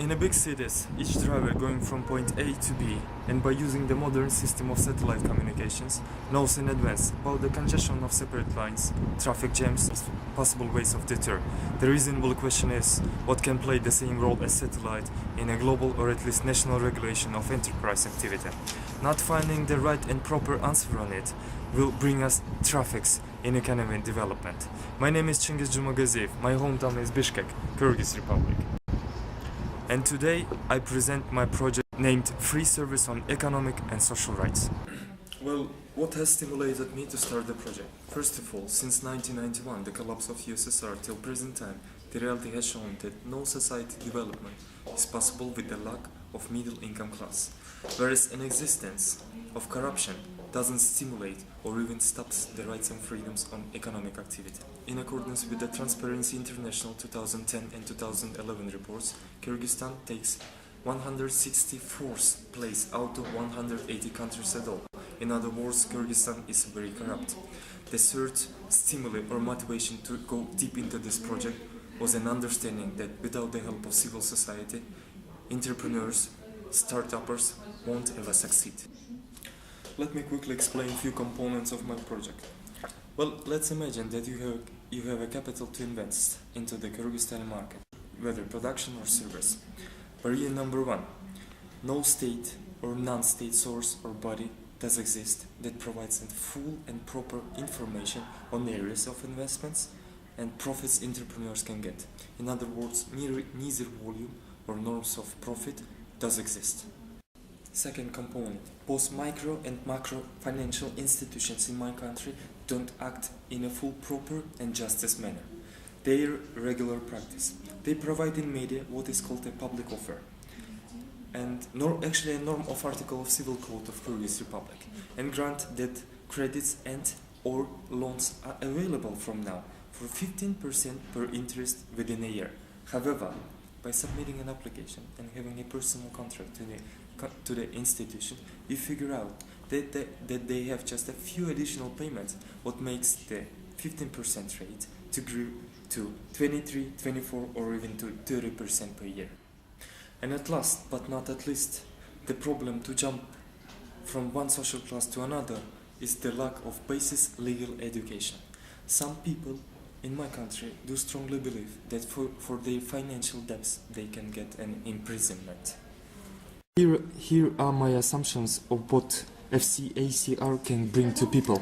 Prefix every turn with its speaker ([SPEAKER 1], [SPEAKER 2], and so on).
[SPEAKER 1] In a big cities, each driver going from point A to B, and by using the modern system of satellite communications, knows in advance about the congestion of separate lines, traffic jams, possible ways of deter. The reasonable question is, what can play the same role as satellite in a global or at least national regulation of enterprise activity? Not finding the right and proper answer on it will bring us traffics in economic development. My name is Chingiz Jumagaziyev. My hometown is Bishkek, Kyrgyz Republic. And today I present my project named Free Service on Economic and Social Rights. Well, what has stimulated me to start the project? First of all, since 1991, the collapse of USSR till present time, the reality has shown that no society development is possible with the lack of middle income class, whereas an existence of corruption doesn't stimulate or even stops the rights and freedoms on economic activity. In accordance with the Transparency International 2010 and 2011 reports, Kyrgyzstan takes 164th place out of 180 countries at all. In other words, Kyrgyzstan is very corrupt. The third stimuli or motivation to go deep into this project was an understanding that without the help of civil society, entrepreneurs, start-uppers won't ever succeed. Let me quickly explain a few components of my project. Well, let's imagine that you have a capital to invest into the Kyrgyzstani market, whether production or service. Barrier number one: no state or non-state source or body does exist that provides full and proper information on the areas of investments and profits entrepreneurs can get. In other words, neither volume or norms of profit does exist. Second component: both micro and macro financial institutions in my country don't act in a full, proper and justice manner. Their regular practice. They provide in media what is called a public offer, and actually a norm of Article of Civil Code of Kyrgyz Republic, and grant that credits and or loans are available from now for 15% per interest within a year. However, by submitting an application and having a personal contract to the institution, you figure out that they have just a few additional payments, what makes the 15% rate to grow to 23, 24 or even to 30% per year. And at last, but not at least, the problem to jump from one social class to another is the lack of basic legal education. Some people in my country do strongly believe that for their financial debts they can get an imprisonment. Here are my assumptions of what FSESR can bring to people.